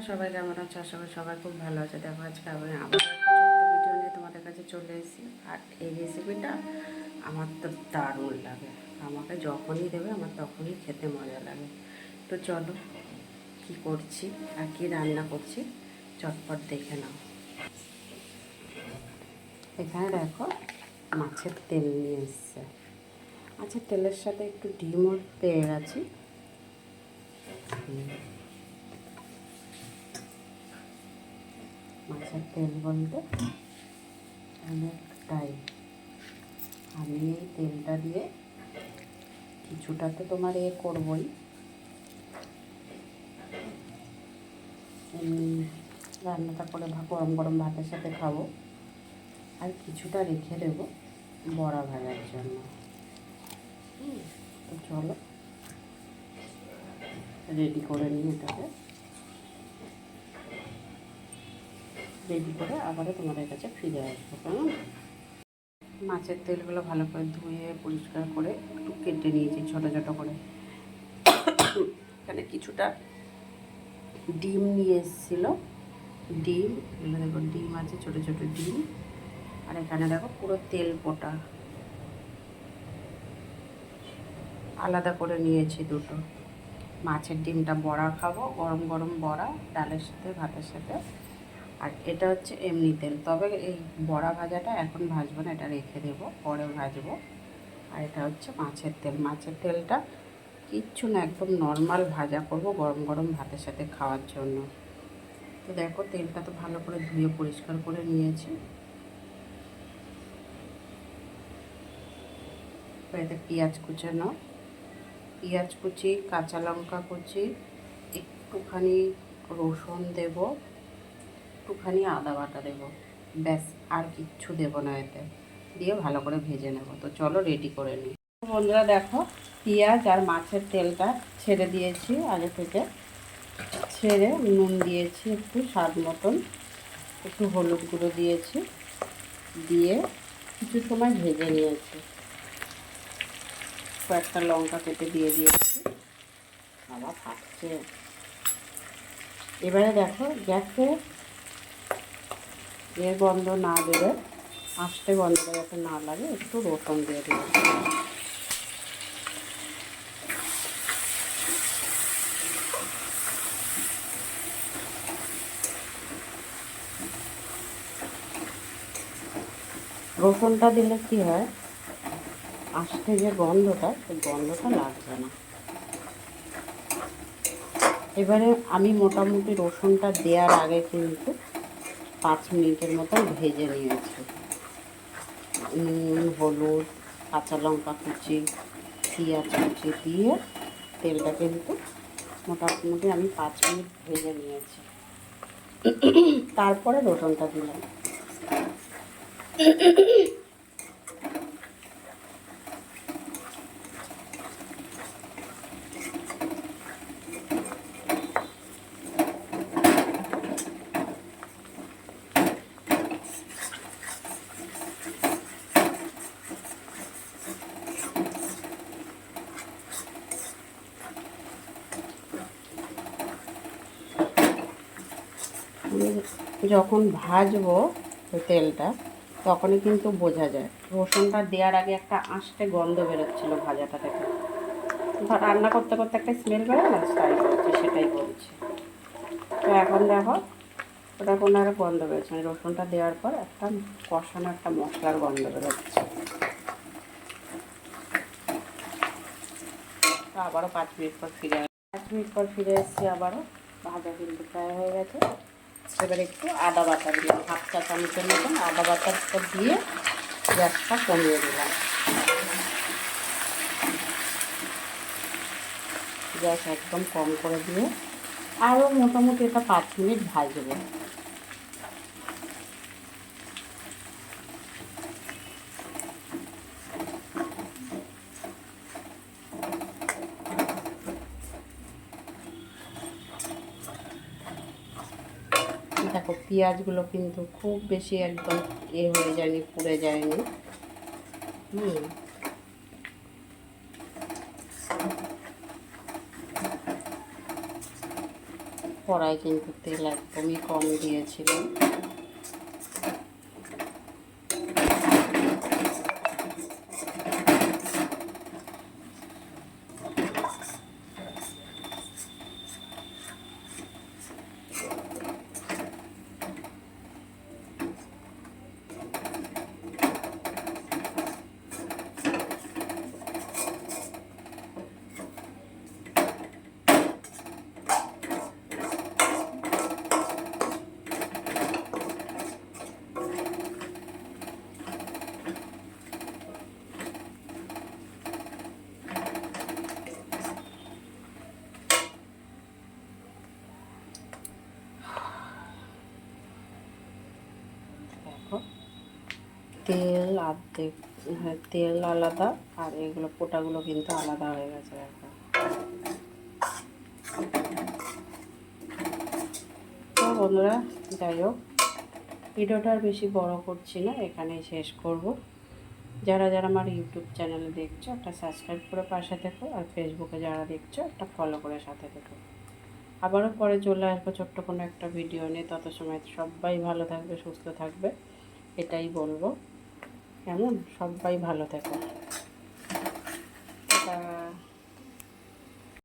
সবাই কেমন আছো? আশা করি সবাই খুব ভালো আছে। দেখো আজকে আমি আবার একটা ছোট্ট ভিডিও নিয়ে তোমাদের কাছে চলে এসেছি। আর এই রেসিপিটা আমার তো দারুণ লাগে। আমাকে যখনই দেবে আমার তখনই খেতে মজা লাগে। তো চলো কি করছি আর কি রান্না করছি চটপট দেখে নাও। এখানে দেখো মাছের তেল নিয়ে এসছে। মাছের তেলের সাথে একটু ডিমও পেয়ে গেছি। মাছের তেল বলতে অনেকটাই আমি এই তেলটা দিয়ে কিছুটা তো তোমার করবই, রান্নাটা করে গরম গরম ভাতের সাথে খাবো, আর কিছুটা রেখে দেবো বড়া ভাজার জন্য। তো চলো রেডি করে নিই, এটাকে রেডি করে আবারও তোমাদের কাছে ফিরে আসবো। কেমন? মাছের তেলগুলো ভালো করে ধুয়ে পরিষ্কার করে একটু কেটে নিয়েছি ছোটো ছোটো করে। এখানে কিছুটা ডিম নিয়ে এসেছিলো, ডিম এগুলো দেখো, ডিম আছে ছোটো ছোটো ডিম। আর এখানে দেখো পুরো তেল পোটা আলাদা করে নিয়েছি দুটো। মাছের ডিমটা বড়া খাবো, গরম গরম বড়া ডালের সাথে ভাতের সাথে। আর এটা হচ্ছে এমনি তেল, তবে এই বড়া ভাজাটা এখন ভাজবো না, এটা রেখে দেবো, পরে ভাজবো। আর এটা হচ্ছে মাছের তেল। মাছের তেলটা কিচ্ছু না, একদম নর্মাল ভাজা করবো গরম গরম ভাতের সাথে খাওয়ার জন্য। তো দেখো তেলটা তো ভালো করে ধুয়ে পরিষ্কার করে নিয়েছি। এতে পেঁয়াজ কুচানো, পেঁয়াজ কুচি, কাঁচা লঙ্কা কুচি, একটুখানি রসুন দেব, একটুখানি আদা বাটা দেব, ব্যাস আর কিচ্ছু দেব না। এতে দিয়ে ভালো করে ভেজে নেব। তো চলো রেডি করে নিই। বন্ধুরা দেখো পেঁয়াজ আর মাছের তেলটা ছেড়ে দিয়েছি আগে থেকে, ছেড়ে নুন দিয়েছি একটু স্বাদ মতন, একটু হলুদ গুঁড়ো দিয়েছি, দিয়ে কিছু সময় ভেজে নিয়েছি। কয়েকটা লঙ্কা কেটে দিয়ে দিয়েছি। বাবা ফাটছে। এবারে দেখো গ্যাসে গন্ধ না দেবে, আস্তে গন্ধটা যাতে না লাগে, একটু রসুন দিয়ে দেবো। রসুনটা দিলে কি হয়, আস্তে যে গন্ধটা, সেই গন্ধটা লাগবে না। এবারে আমি মোটামুটি রসুনটা দেওয়ার আগে কিন্তু 5 মিনিটের মতন ভেজে নিয়েছি। নুন, হলুদ, কাঁচা লঙ্কা কুচি, পেঁয়াজ কুচি দিয়ে তেলটা কিন্তু মোটামুটি আমি 5 মিনিট ভেজে নিয়েছি। তারপরে রসুনটা দিলাম। যখন ভাজবো তেলটা তখনই কিন্তু বোঝা যায়। রসুনটা দেওয়ার আগে একটা আঁশটে গন্ধ বেরোচ্ছিলো ভাজাটা থেকে, রান্না করতে করতে একটা স্মেল বেরোয় না, তাই করছি, সেটাই করছি। তো এখন দেখো ওটা কোনো একটা গন্ধ বেরোচ্ছে, মানে রসুনটা দেওয়ার পর একটা কষানো একটা মশলার গন্ধ বেরোচ্ছে। তো আবারও 5 মিনিট পর ফিরে 5 মিনিট পর ফিরে এসেছি আবারও। ভাজা কিন্তু প্রায় হয়ে গেছে। এবার একটু আদা বাটা দিলাম, 1/2 চা চামচের মতন আদা বাটাটা দিয়ে গ্যাসটা কমিয়ে দিলাম। গ্যাস একদম কম করে দিয়ে আরও মোটামুটি এটা 5 মিনিট ভাজবো। দেখো পেঁয়াজগুলো কিন্তু খুব বেশি একদম হয়ে যায়নি, পুড়ে যায়নি। কড়াই কিন্তু তেল একদমই কম দিয়েছিলাম। তেল অর্ধেক, তেল আলাদা আর এগুলো পোটাগুলো কিন্তু আলাদা হয়ে গেছে এখন। তো বন্ধুরা, যাই হোক, ভিডিওটা আর বেশি বড় করছি না, এখানেই শেষ করব। যারা যারা আমার ইউটিউব চ্যানেলে দেখছো একটা সাবস্ক্রাইব করে পাশে থেকো, আর ফেসবুকে যারা দেখছো একটা ফলো করে সাথে থেকো। আবারও পরে চলে আসবো ছোট্ট কোনো একটা ভিডিও নিয়ে। তত সময় সবাই ভালো থাকবে, সুস্থ থাকবে, এটাই বলবো। কেমন? সবাই ভালো থেকো।